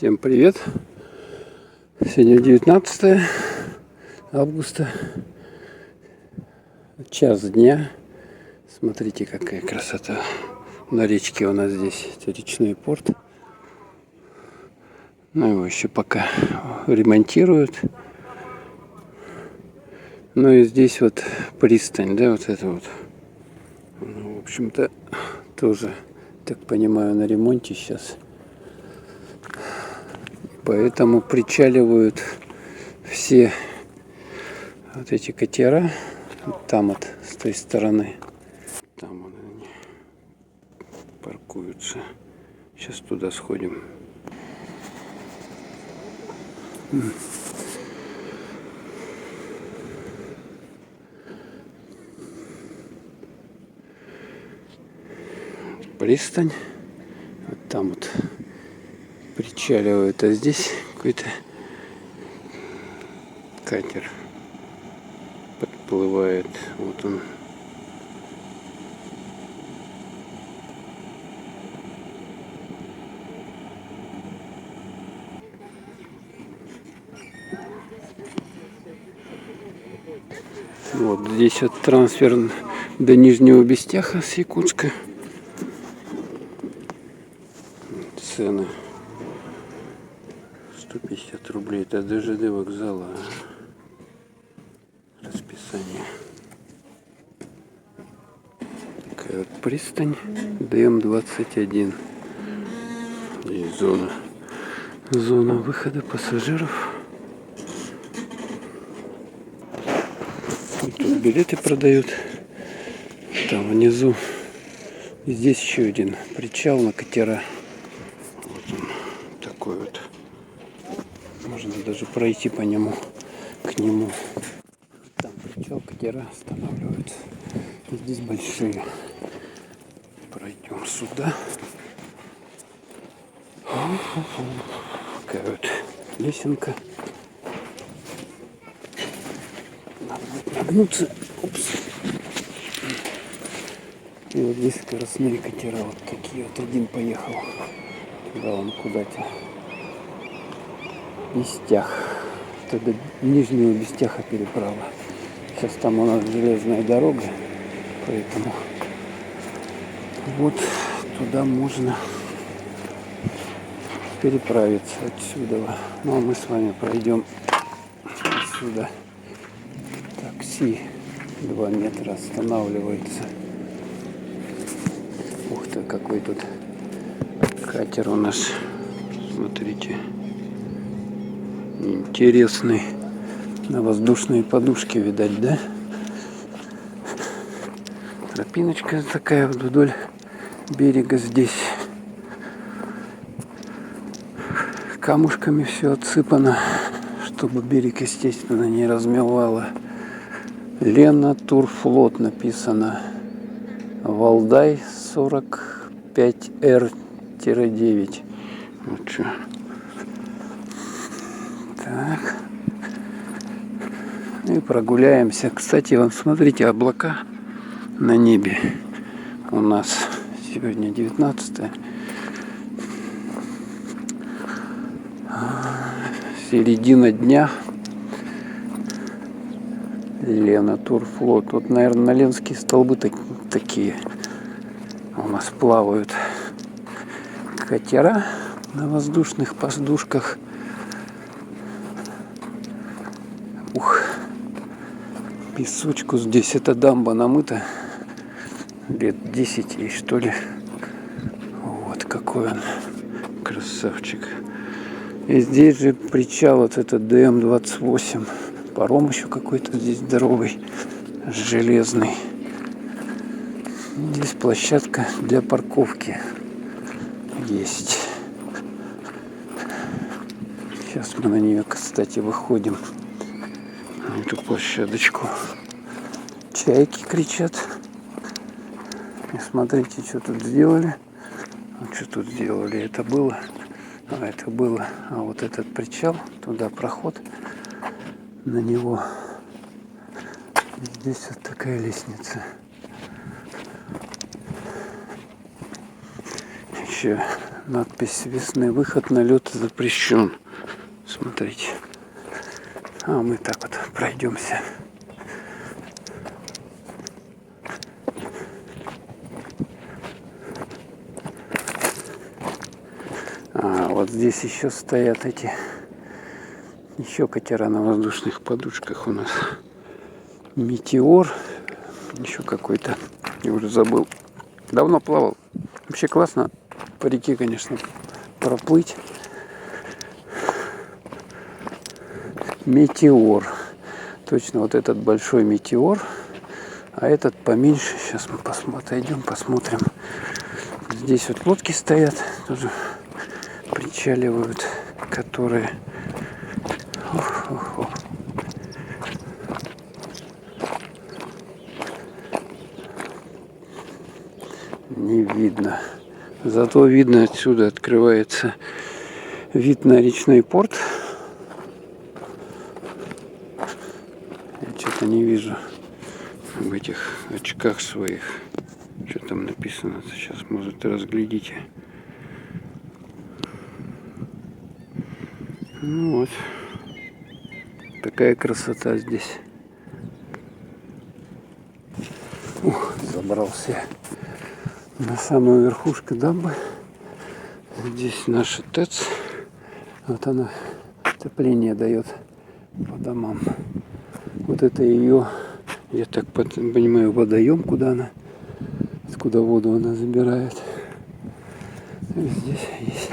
Всем привет! Сегодня 19 августа, час дня. Смотрите, какая красота. На речке у нас здесь речной порт. Но его еще пока ремонтируют. Ну и здесь вот пристань, да, вот это вот. Ну, в общем-то, тоже, так понимаю, на ремонте сейчас. Поэтому причаливают все вот эти катера. Там вот с той стороны. Там они паркуются. Сейчас туда сходим. Пристань. Вот там вот причаливают, а здесь какой-то катер подплывает. Вот он. Вот здесь вот трансфер до Нижнего Бестяха с Якутска. Цены 150 рублей. Это ДЖД вокзала. Расписание. Такая вот пристань. ДМ-21. Здесь зона выхода пассажиров. Вот тут билеты продают. Там внизу. И здесь еще один причал на катера. Вот он такой вот. Можно даже пройти по нему, к нему. Там причал, катера останавливаются. И здесь большие. Пройдем сюда. Такая вот лесенка. Надо будет нагнуться. Упс. И вот здесь скоростные катера. Вот такие вот. Один поехал. Да, он куда-то. Бестях. Это до Нижнего Бестяха переправа. Сейчас там у нас железная дорога. Поэтому вот туда можно переправиться отсюда. Ну а мы с вами пройдем отсюда. Такси 2 метра останавливается. Ух ты, какой тут катер у нас. Смотрите. Интересный. На воздушные подушки, видать, да? Тропиночка такая вот вдоль берега здесь. Камушками все отсыпано, чтобы берег, естественно, не размывало. Лена Турфлот написано. Валдай 45R-9. Вот что. Так. И прогуляемся. Кстати, вот смотрите, облака на небе. У нас сегодня 19 середина дня. Лена Турфлот. Вот, наверное, на Ленские столбы такие у нас плавают катера на воздушных подушках. Ух, песочку здесь. Эта дамба намыта лет 10 ей, что ли. Вот какой он красавчик. И здесь же причал вот этот ДМ-28. Паром еще какой-то здесь здоровый, железный. Здесь площадка для парковки есть. Сейчас мы на нее, кстати, выходим. На эту площадочку. Чайки кричат. И смотрите, что тут сделали. Вот что тут сделали. Это было. Это было. А вот этот причал, туда проход. На него. Здесь вот такая лестница. Еще Надпись «Весны. Выход на лед запрещен». Смотрите. А мы так вот пройдемся. А вот здесь еще стоят эти еще катера на воздушных подушках у нас. Метеор. Еще какой-то. Я уже забыл. Давно плавал. Вообще классно по реке, конечно, проплыть. Метеор. Точно вот этот большой метеор. А этот поменьше. Сейчас мы отойдем, посмотрим. Здесь вот лодки стоят. Тоже причаливают. Которые... Не видно. Зато видно, отсюда открывается вид на речной порт. Я что-то не вижу в этих очках своих. Что там написано? Сейчас, может, разглядите. Ну вот. Такая красота здесь. Ух, забрался на самую верхушку дамбы. Здесь наша ТЭЦ. Вот она отопление дает по домам. Вот это ее, я так понимаю, водоем, куда она, откуда воду она забирает. И здесь есть.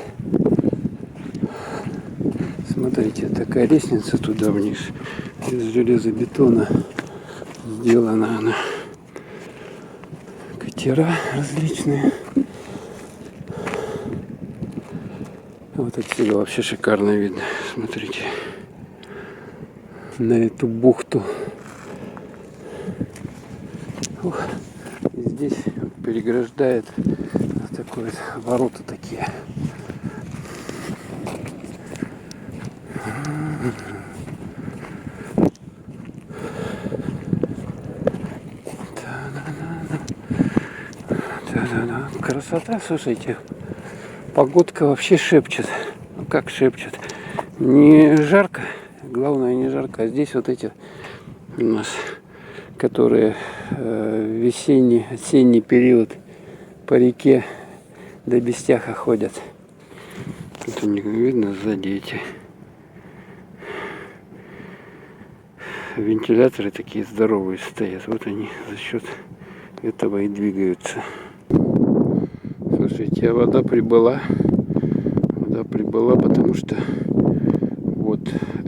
Смотрите, такая лестница туда вниз. Из железобетона сделана она. Катера различные. Вот отсюда вообще шикарно видно. Смотрите на эту бухту. Ух. И здесь переграждает вот такой вот ворота такие. Да-да-да. Красота, слушайте. Погодка вообще шепчет. Ну как шепчет? Не жарко. Главное не жарко. А здесь вот эти у нас, которые весенний, осенний период по реке до Бестяха ходят. Это не видно сзади эти вентиляторы такие здоровые стоят. Вот они за счет этого и двигаются. Слушайте, а вода прибыла. Вода прибыла, потому что вот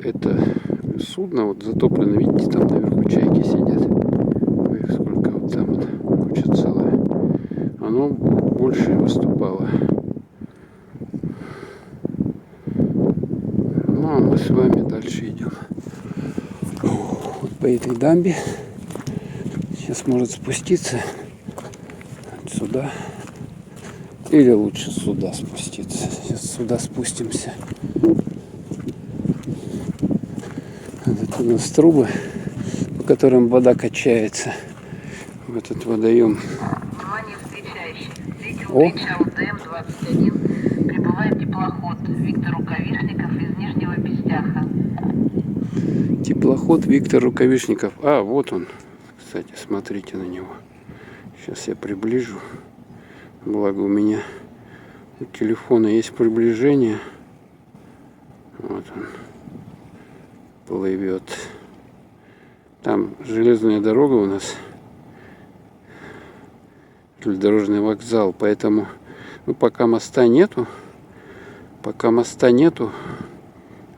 это судно вот затоплено. Видите, там наверху чайки сидят. Ой, сколько вот там вот куча целая. Оно больше выступало. Ну, а мы с вами дальше идем. Вот по этой дамбе. Сейчас может спуститься сюда. Или лучше сюда спуститься. Сейчас сюда спустимся. Это у нас трубы, по которым вода качается. В этот водоем. Внимание встречающих. Причал ДМ-21. Прибывает теплоход Виктор Рукавишников из Нижнего Бестяха. Теплоход Виктор Рукавишников. А, вот он. Кстати, смотрите на него. Сейчас я приближу. Благо у меня у телефона есть приближение. Вот он плывет. Там железная дорога у нас. Железнодорожный вокзал. Поэтому ну, пока моста нету.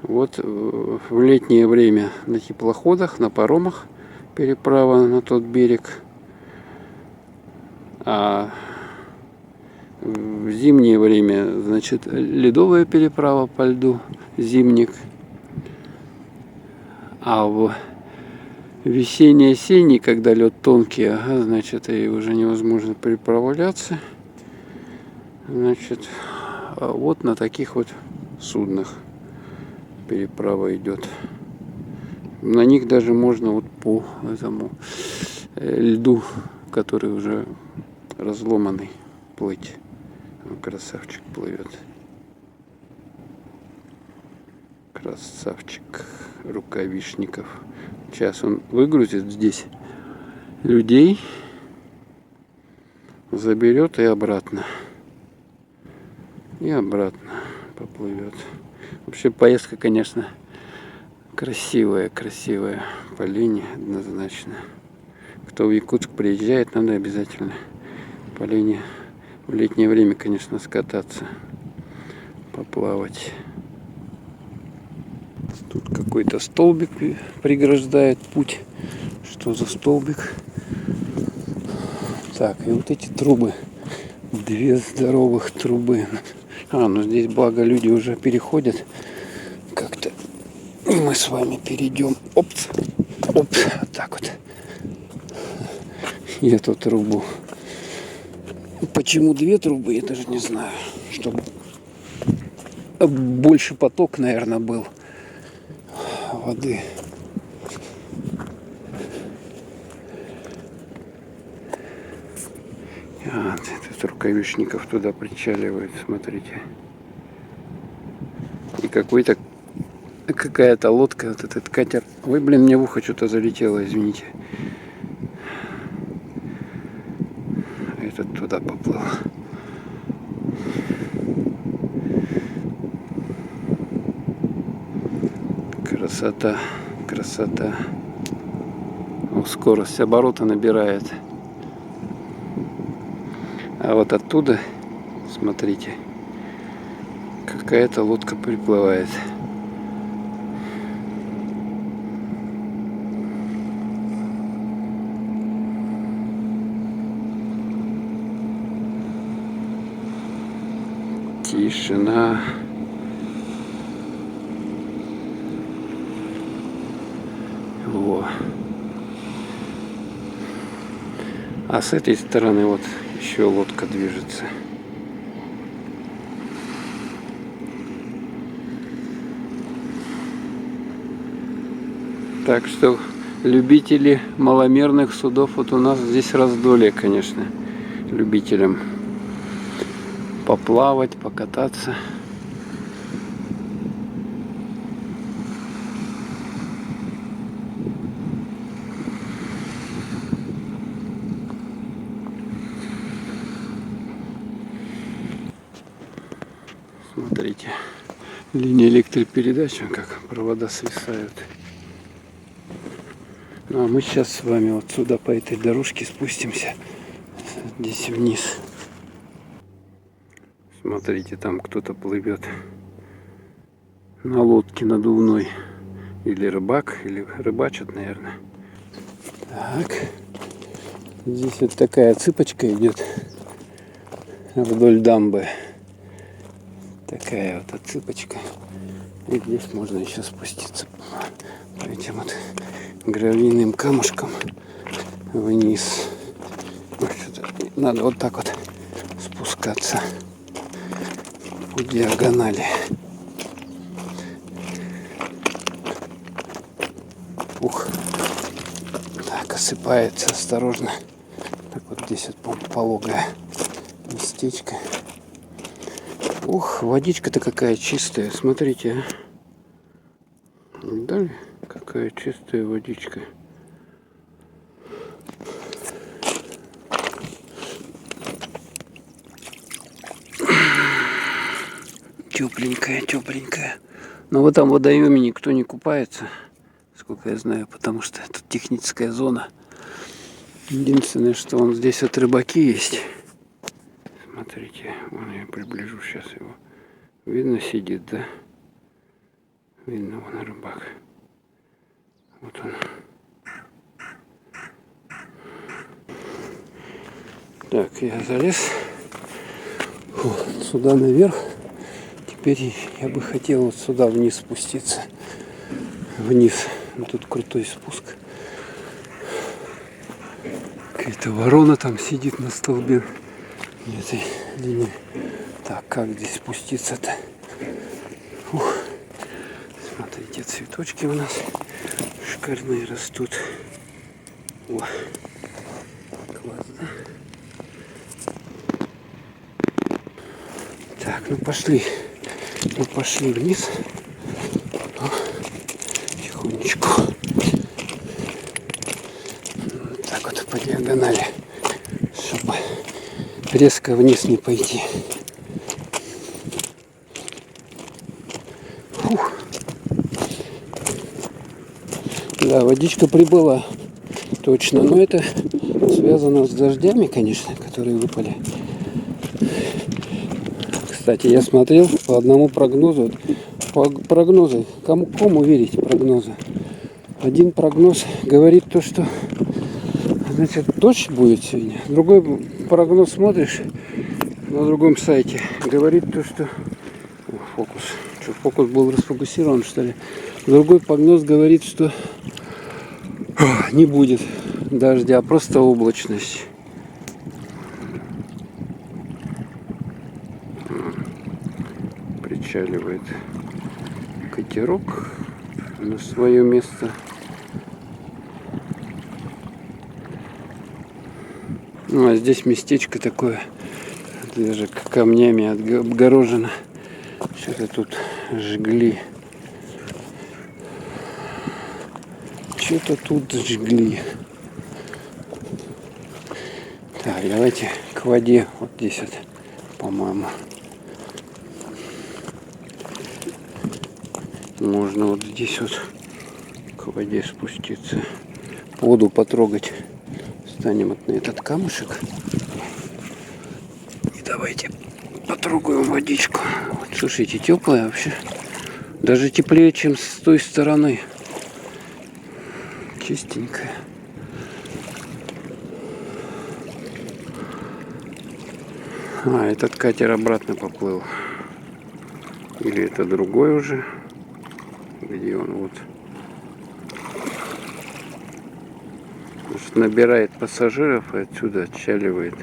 Вот в летнее время на теплоходах, на паромах переправа на тот берег. А в зимнее время, значит, ледовая переправа по льду, зимник. А в весенний-осенний, когда лед тонкий, ага, значит, и уже невозможно переправляться. Значит, вот на таких вот суднах переправа идет. На них даже можно вот по этому льду, который уже разломанный, плыть. Вот красавчик плывет. Красавчик Рукавишников. Сейчас он выгрузит здесь людей, заберет и обратно. И обратно поплывет. Вообще поездка, конечно, красивая по линии однозначно. Кто в Якутск приезжает, надо обязательно по линии в летнее время, конечно, скататься, поплавать. Тут какой-то столбик преграждает путь. Что за столбик? Так, и вот эти трубы. Две здоровых трубы. Ну здесь, благо, люди уже переходят. Как-то и мы с вами перейдем. Опс, опс, вот так вот. И эту трубу. Почему две трубы, я даже не знаю. Чтобы больше поток, наверное, был воды. Этот Рукавишников туда причаливает, смотрите. И какая-то лодка, вот этот катер. Ой, блин, мне в ухо что-то залетело, извините. Этот туда поплыл. Красота, красота. Скорость оборота набирает. А вот оттуда, смотрите, какая-то лодка приплывает. Тишина. Во. А с этой стороны вот еще лодка движется. Так что любители маломерных судов, вот у нас здесь раздолье, конечно, любителям поплавать, покататься. Смотрите, линия электропередач, как провода свисают. Ну а мы сейчас с вами вот сюда по этой дорожке спустимся, здесь вниз. Смотрите, там кто-то плывет на лодке надувной. Или рыбак, или рыбачат, наверное. Так. Здесь вот такая цыпочка идет вдоль дамбы. Такая вот отсыпочка. И здесь можно еще спуститься по этим вот гравийным камушкам вниз. Надо вот так вот спускаться по диагонали. Ух. Так, осыпается осторожно. Так вот здесь вот пологое местечко. Ух, водичка-то какая чистая. Смотрите, а. Видали? Какая чистая водичка. Тепленькая, тепленькая. Но в этом водоеме никто не купается, сколько я знаю, потому что это техническая зона. Единственное, что вон здесь вот рыбаки есть. Смотрите, вон я приближу сейчас его. Видно, сидит, да? Видно, вон рыбак. Вот он. Так, я залез сюда наверх. Теперь я бы хотел вот сюда вниз спуститься. Вниз. Ну, тут крутой спуск. Какая-то ворона там сидит на столбе этой линии. Так, как здесь спуститься-то? Ух. Смотрите, цветочки у нас шикарные растут. О, класс, да? Так, ну пошли. Мы пошли вниз. Тихонечку. Так вот по диагонали, чтобы резко вниз не пойти. Фух. Да, водичка прибыла. Точно. Но это связано с дождями, конечно, которые выпали. Кстати, я смотрел по одному прогнозу. Прогнозы. Кому верить прогнозы? Один прогноз говорит то, что значит дождь будет сегодня. Другой прогноз смотришь на другом сайте. Говорит то, что фокус. Что, фокус был расфокусирован, что ли? Другой прогноз говорит, что не будет дождя, а просто облачность. Причаливает катерок на свое место. Ну, а здесь местечко такое, даже камнями отгорожено. Что-то тут жгли. Что-то тут жгли. Так, давайте к воде. Вот здесь вот, по-моему. Можно вот здесь вот к воде спуститься. Воду потрогать. Станем вот на этот камушек. И давайте потрогаем водичку. Вот, слушайте, теплая вообще. Даже теплее, чем с той стороны. Чистенькая. А, этот катер обратно поплыл. Или это другой уже? Где он? Вот. Значит, набирает пассажиров и отсюда отчаливает.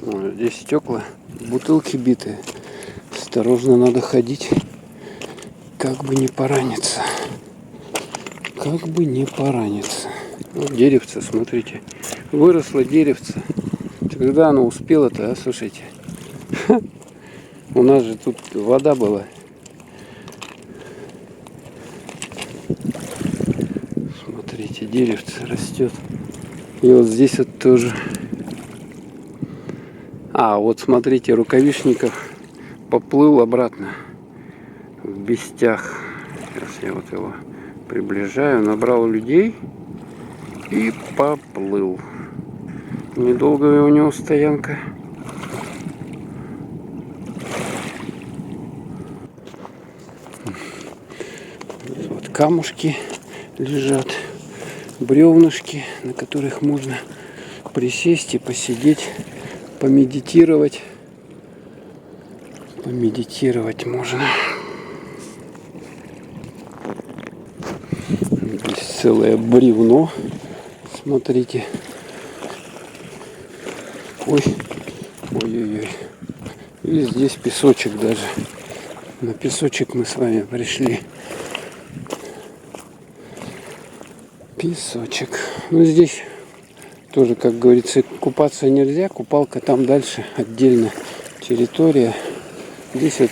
О, здесь стекла, бутылки битые. Осторожно надо ходить. Как бы не пораниться. Как бы не пораниться. Вот деревце, смотрите. Выросло деревце. Когда оно успело-то, а, слушайте. У нас же тут вода была. Смотрите, деревце растет. И вот здесь вот тоже. А, вот смотрите, рукавишников поплыл обратно в Бестях. Сейчас я вот его приближаю. Набрал людей и поплыл. Недолгая у него стоянка. Вот камушки лежат, бревнышки, на которых можно присесть и посидеть, помедитировать. Помедитировать можно. Здесь целое бревно. Смотрите. Ой, ой-ой-ой. И здесь песочек даже. На песочек мы с вами пришли. Песочек. Ну здесь тоже, как говорится, купаться нельзя. Купалка там дальше отдельно территория. Здесь вот,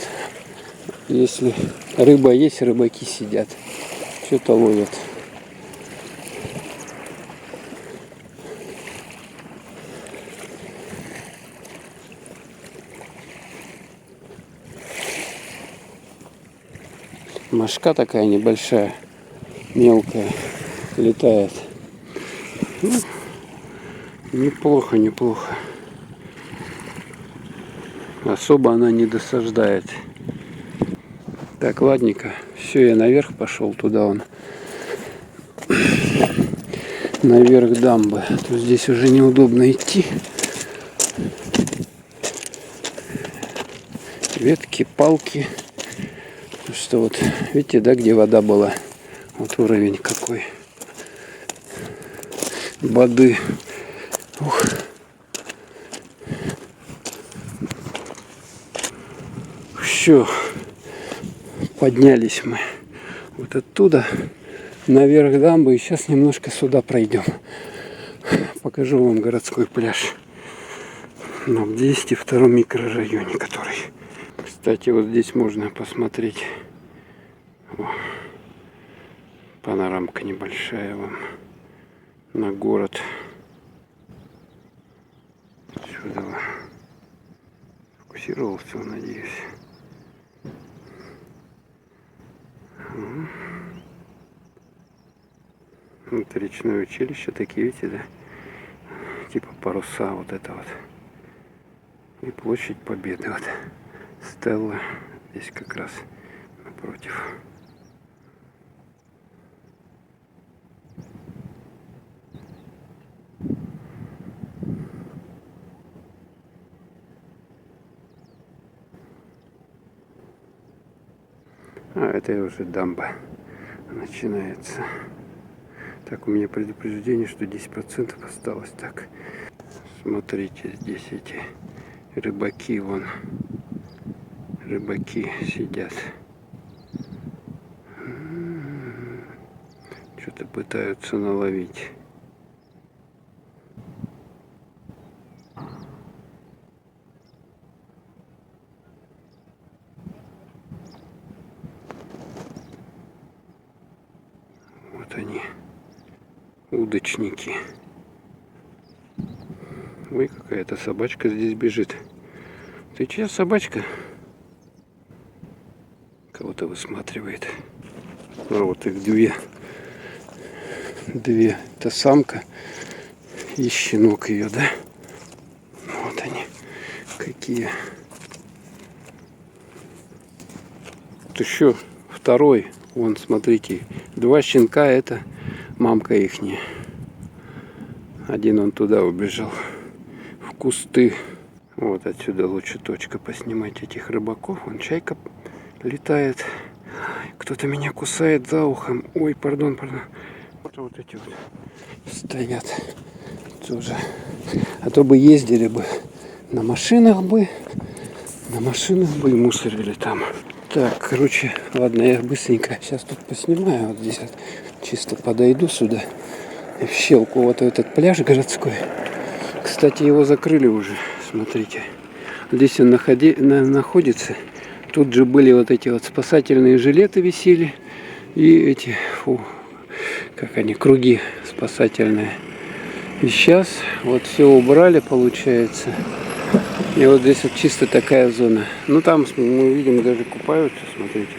если рыба есть, рыбаки сидят. Что-то ловят. Мошка такая небольшая, мелкая, летает. Ну, неплохо, неплохо. Особо она не досаждает. Так, ладненько. Все, я наверх пошел туда он. Наверх дамбы. То здесь уже неудобно идти. Ветки, палки. Что вот, видите, да, где вода была? Вот уровень какой воды. Ух. Все, поднялись мы вот оттуда наверх дамбы. И сейчас немножко сюда пройдем. Покажу вам городской пляж. Но в 202 микрорайоне, который. Кстати, вот здесь можно посмотреть. О, панорамка небольшая вам на город. Сюда фокусировался, надеюсь. Это речное училище, такие, видите, да? Типа паруса, вот это вот. И площадь Победы, вот. Стелла здесь как раз напротив. А это уже дамба начинается. Так, у меня предупреждение, что 10% осталось. Так, смотрите, здесь эти рыбаки, вон, рыбаки сидят. Что-то пытаются наловить. Вот они, удочники. Ой, какая-то собачка здесь бежит. Ты чья собачка? Кого-то высматривает. А вот их две. Две. Это самка и щенок ее, да? Вот они. Какие. Вот еще второй. Вон, смотрите. Два щенка, это мамка ихняя. Один он туда убежал. В кусты. Вот отсюда лучше точка поснимать этих рыбаков. Вон чайка летает. Кто-то меня кусает за ухом. Ой, пардон. Вот эти вот стоят тоже. А то бы ездили бы на машинах бы и мусорили там. Так, короче, ладно, я быстренько сейчас тут поснимаю. Вот здесь вот чисто подойду сюда. И в щелку вот этот пляж городской. Кстати, его закрыли уже. Смотрите. Здесь он находится. Тут же были вот эти вот спасательные жилеты висели. И эти, как они, круги спасательные. И сейчас вот все убрали, получается. И вот здесь вот чисто такая зона. Ну там мы видим, даже купаются, смотрите.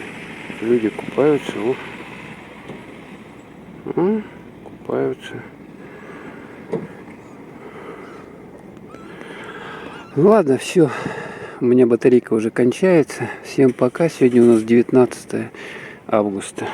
Люди купаются. Купаются. Ну ладно, все. У меня батарейка уже кончается. Всем пока. Сегодня у нас 19 августа.